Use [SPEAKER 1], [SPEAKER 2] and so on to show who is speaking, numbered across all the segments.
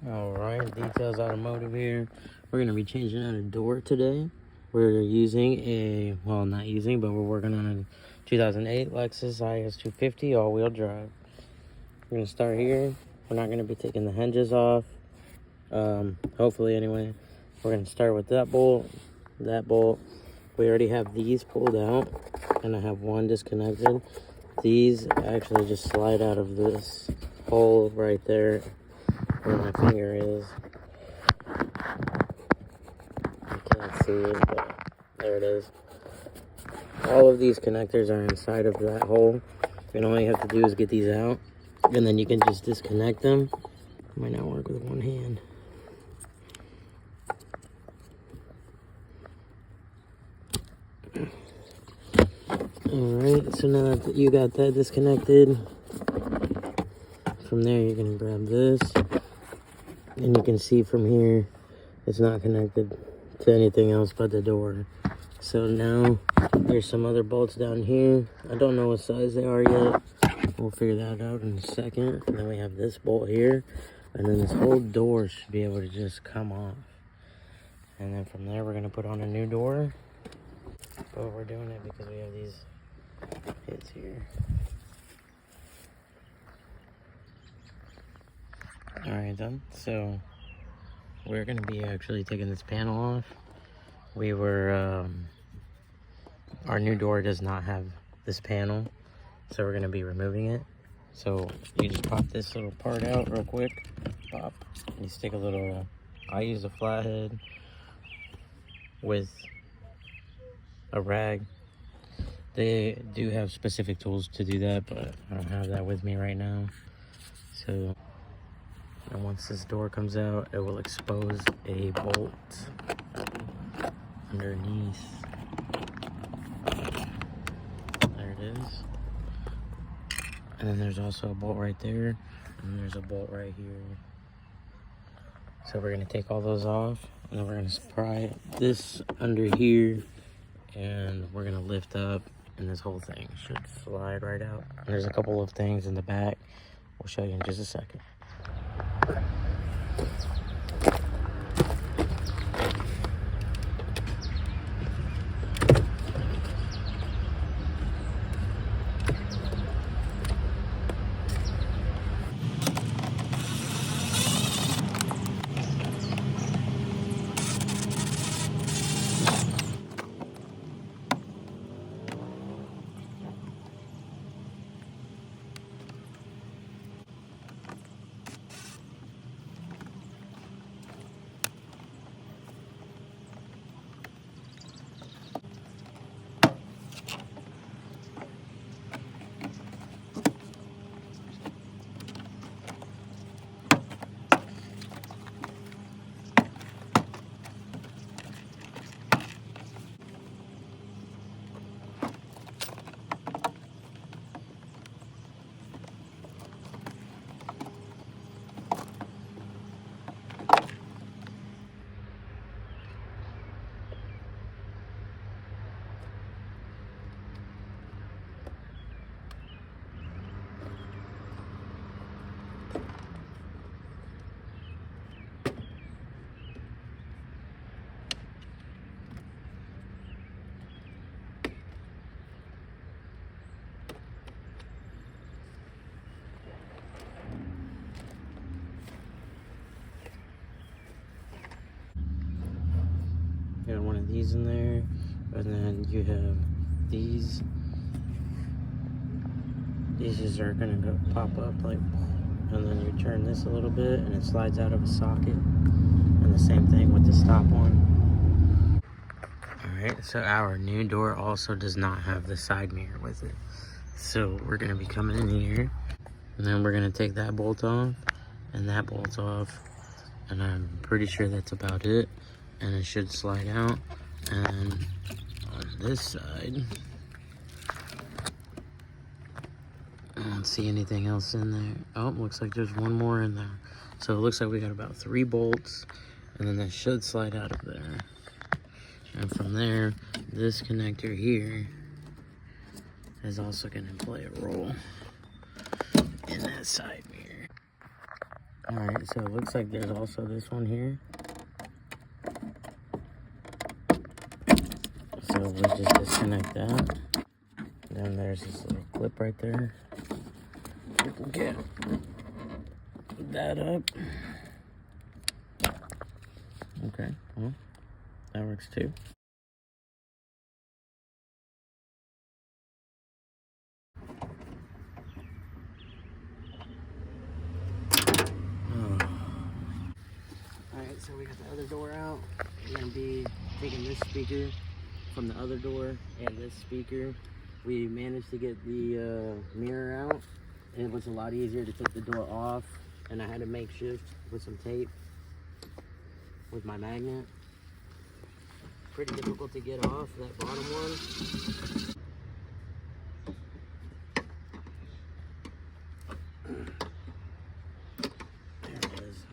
[SPEAKER 1] Alright, Detailz Automotive here. We're going to be changing out a door today. We're using a, well, not using, but we're working on a 2008 Lexus is250 all-wheel drive. We're going to start here. We're not going to be taking the hinges off. Hopefully, anyway. We're going to start with that bolt. We already have these pulled out, and I have one disconnected. These actually just slide out of this hole right there where my finger is. You can't see it, but there it is. All of these connectors are inside of that hole, and all you have to do is get these out, and then you can just disconnect them. Might not work with one hand. Alright, so now that you got that disconnected, from there you're going to grab this, and you can see from here it's not connected to anything else but the door. So now there's some other bolts down here. I don't know what size they are yet. We'll figure that out in a second. And then we have this bolt here, and then this whole door should be able to just come off. And then from there we're going to put on a new door. But we're doing it because we have these hits here. Alright then, so we're going to be actually taking this panel off. We were, our new door does not have this panel, so we're going to be removing it. So you just pop this little part out real quick, pop, you stick a little, I use a flathead with a rag. They do have specific tools to do that, but I don't have that with me right now. So, and once this door comes out, it will expose a bolt underneath. There it is. And then there's also a bolt right there, and there's a bolt right here. So we're gonna take all those off, and then we're gonna pry this under here, and we're gonna lift up, and this whole thing should slide right out. And there's a couple of things in the back. We'll show you in just a second. Got one of these in there, and then you have these. These just are gonna go pop up like, and then you turn this a little bit, and it slides out of a socket. And the same thing with this top one. Alright, so our new door also does not have the side mirror with it. So we're gonna be coming in here, and then we're gonna take that bolt off, and that bolt off, and I'm pretty sure that's about it. And it should slide out. And on this side, I don't see anything else in there. Oh, looks like there's one more in there. So it looks like we got about 3 bolts, and then that should slide out of there. And from there, this connector here is also going to play a role in that side mirror. Alright, so it looks like there's also this one here. So we'll just disconnect that. Then there's this little clip right there. We can get that up. Okay, well, that works too. Alright, so we got the other door out. We're gonna be taking this speaker from the other door and this speaker. We managed to get the mirror out. It was a lot easier to take the door off, and I had to make shift with some tape with my magnet. Pretty difficult to get off that bottom one. There it is.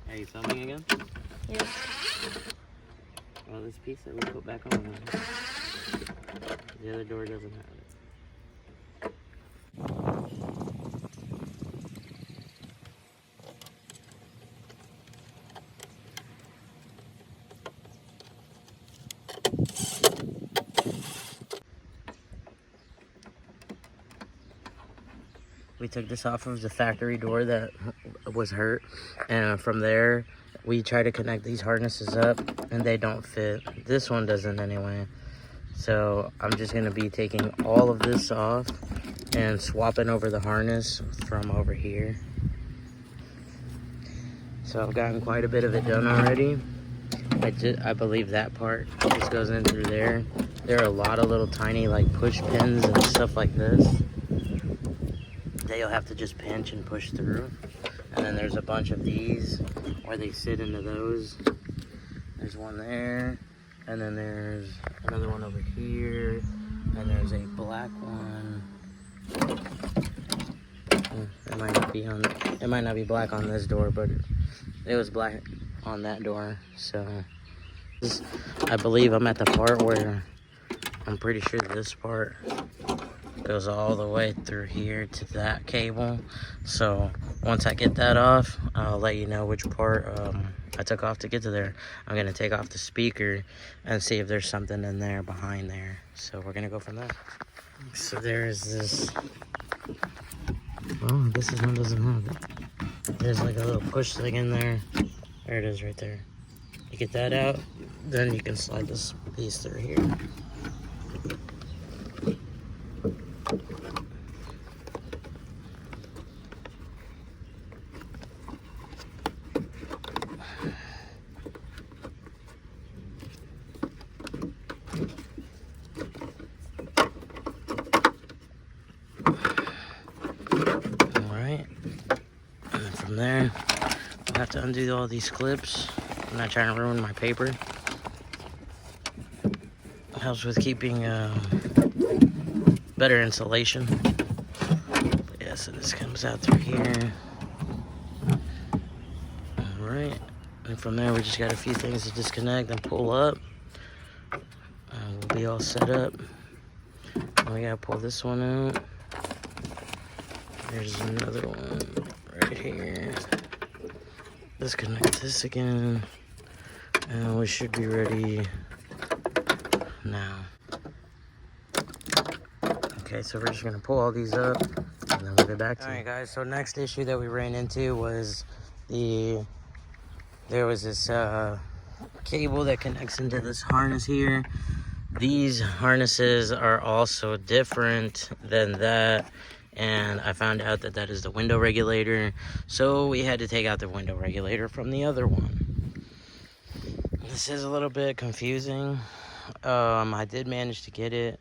[SPEAKER 1] Are you filming again?
[SPEAKER 2] Yeah.
[SPEAKER 1] Well, this piece that we put back on, the other door doesn't have it. We took this off of the factory door that was hurt, and from there we try to connect these harnesses up and they don't fit. This one doesn't anyway. So I'm just gonna be taking all of this off and swapping over the harness from over here. So I've gotten quite a bit of it done already. I believe that part just goes in through there. There are a lot of little tiny like push pins and stuff like this that you'll have to just pinch and push through. And then there's a bunch of these where they sit into those. There's one there, and then there's another one over here, and there's a black one. It might not be black on this door, but it was black on that door. So I believe I'm at the part where I'm pretty sure this part goes all the way through here to that cable. So once I get that off, I'll let you know which part I took off to get to there. I'm gonna take off the speaker and see if there's something in there behind there. So we're gonna go from there. So there's this, oh, this one doesn't have it. There's like a little push thing in there. There it is right there. You get that out, then you can slide this piece through here. From there, I have to undo all these clips. I'm not trying to ruin my paper. It helps with keeping better insulation. But yeah, so this comes out through here. Alright, and from there we just got a few things to disconnect and pull up. be all set up. We gotta pull this one out. There's another one right here. Disconnect this again. And we should be ready now. Okay, so we're just gonna pull all these up and then we'll get back to it. Alright guys, so next issue that we ran into was there was this cable that connects into this harness here. These harnesses are also different than that, and I found out that that is the window regulator, so we had to take out the window regulator from the other one. This is a little bit confusing. I did manage to get it,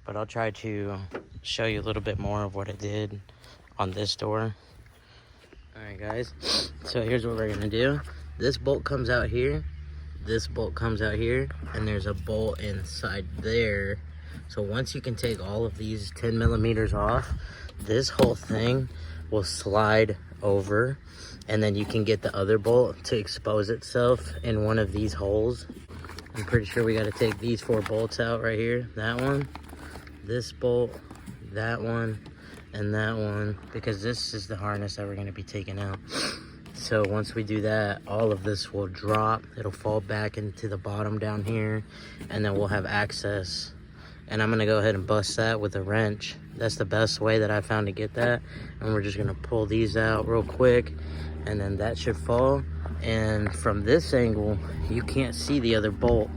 [SPEAKER 1] but I'll try to show you a little bit more of what I did on this door. Alright guys, so here's what we're gonna do. This bolt comes out here, this bolt comes out here, and there's a bolt inside there. So once you can take all of these 10 millimeters off, this whole thing will slide over, and then you can get the other bolt to expose itself in one of these holes. I'm pretty sure we got to take these 4 bolts out right here. That one, this bolt, that one, and that one, because this is the harness that we're going to be taking out. So once we do that, all of this will drop. It'll fall back into the bottom down here, and then we'll have access. And I'm gonna go ahead and bust that with a wrench. That's the best way that I found to get that. And we're just gonna pull these out real quick, and then that should fall. And from this angle, you can't see the other bolt,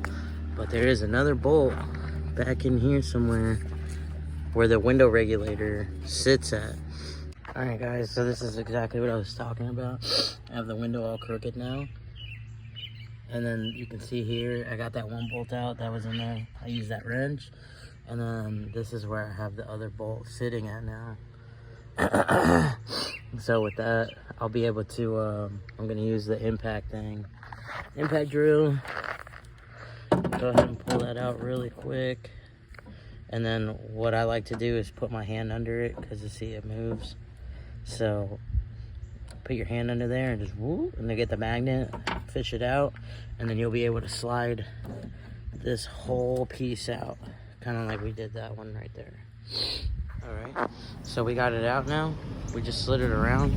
[SPEAKER 1] but there is another bolt back in here somewhere where the window regulator sits at. Alright guys, so this is exactly what I was talking about. I have the window all crooked now. And then you can see here, I got that one bolt out that was in there. I used that wrench. And then this is where I have the other bolt sitting at now. So with that, I'll be able to, I'm gonna use the impact drill. Go ahead and pull that out really quick. And then what I like to do is put my hand under it, because you see it moves. So put your hand under there and just whoop, and then get the magnet, fish it out, and then you'll be able to slide this whole piece out, kind of like we did that one right there. All right, so we got it out now. We just slid it around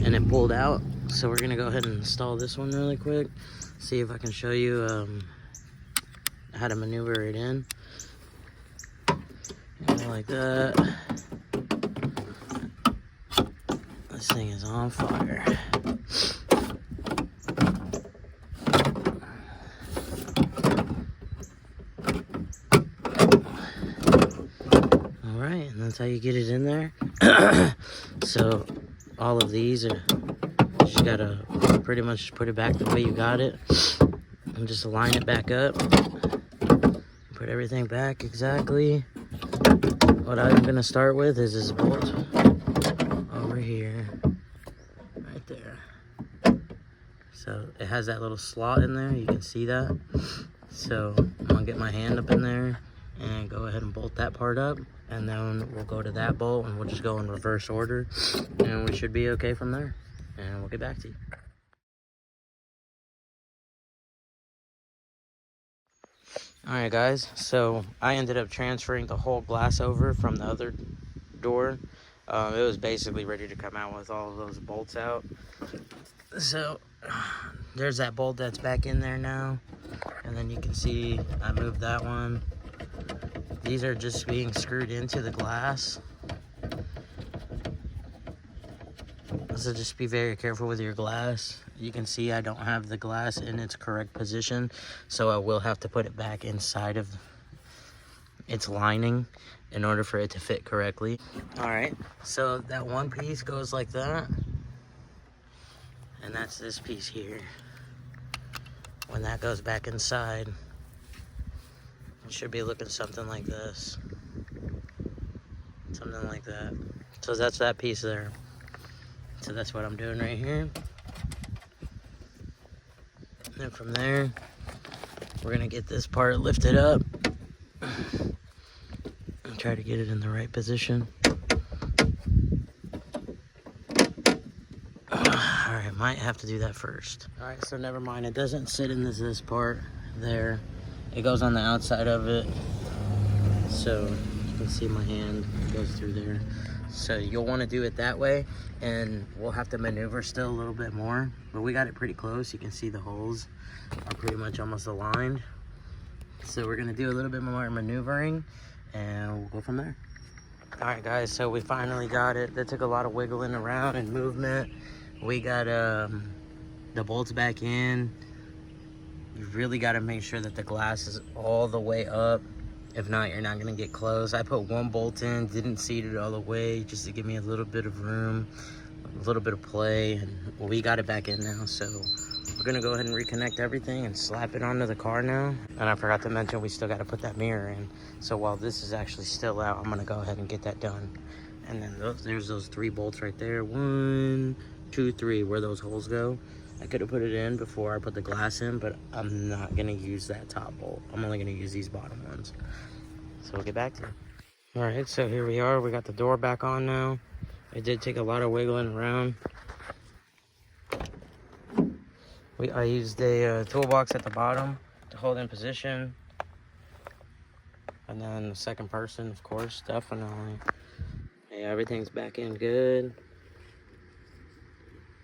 [SPEAKER 1] and it pulled out. So we're gonna go ahead and install this one really quick, see if I can show you how to maneuver it in. Like that. This thing is on fire. All right, and that's how you get it in there. So all of these are, you just gotta pretty much put it back the way you got it and just line it back up. Put everything back exactly. What I'm gonna start with is this bolt over here, right there. So it has that little slot in there, you can see that. So I'm gonna get my hand up in there and go ahead and bolt that part up, and then we'll go to that bolt and we'll just go in reverse order, and we should be okay from there, and we'll get back to you. Alright guys, so I ended up transferring the whole glass over from the other door. It was basically ready to come out with all of those bolts out. So there's that bolt that's back in there now, and then you can see I moved that one. These are just being screwed into the glass. So just be very careful with your glass. You can see I don't have the glass in its correct position, so I will have to put it back inside of its lining in order for it to fit correctly. All right, so that one piece goes like that, and that's this piece here. When that goes back inside, it should be looking something like this. Something like that. So that's that piece there. So that's what I'm doing right here. And then from there, we're gonna get this part lifted up and try to get it in the right position. Alright, might have to do that first. Alright, so never mind. It doesn't sit in this part there. It goes on the outside of it. So you can see my hand goes through there. So you'll want to do it that way, and we'll have to maneuver still a little bit more, but we got it pretty close. You can see the holes are pretty much almost aligned. So we're gonna do a little bit more maneuvering and we'll go from there. All right guys, so we finally got it. That took a lot of wiggling around and movement. We got the bolts back in. You really got to make sure that the glass is all the way up. If not, you're not going to get close. I put one bolt in, didn't seat it all the way just to give me a little bit of room, a little bit of play, and we got it back in now. So we're going to go ahead and reconnect everything and slap it onto the car now. And I forgot to mention, we still got to put that mirror in. So while this is actually still out, I'm going to go ahead and get that done. And then there's those 3 bolts right there. 1, 2, 3, where those holes go. I could have put it in before I put the glass in, but I'm not gonna use that top bolt. I'm only gonna use these bottom ones. So we'll get back to it. All right, so here we are. We got the door back on now. It did take a lot of wiggling around. I used a toolbox at the bottom to hold in position. And then the second person, of course, definitely. Yeah, everything's back in good.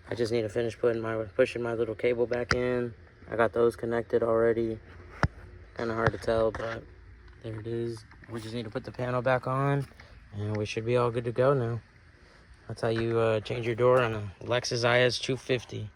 [SPEAKER 1] I just need to finish pushing my little cable back in. I got those connected already. Kind of hard to tell, but there it is. We just need to put the panel back on, and we should be all good to go now. That's how you change your door on a Lexus is250.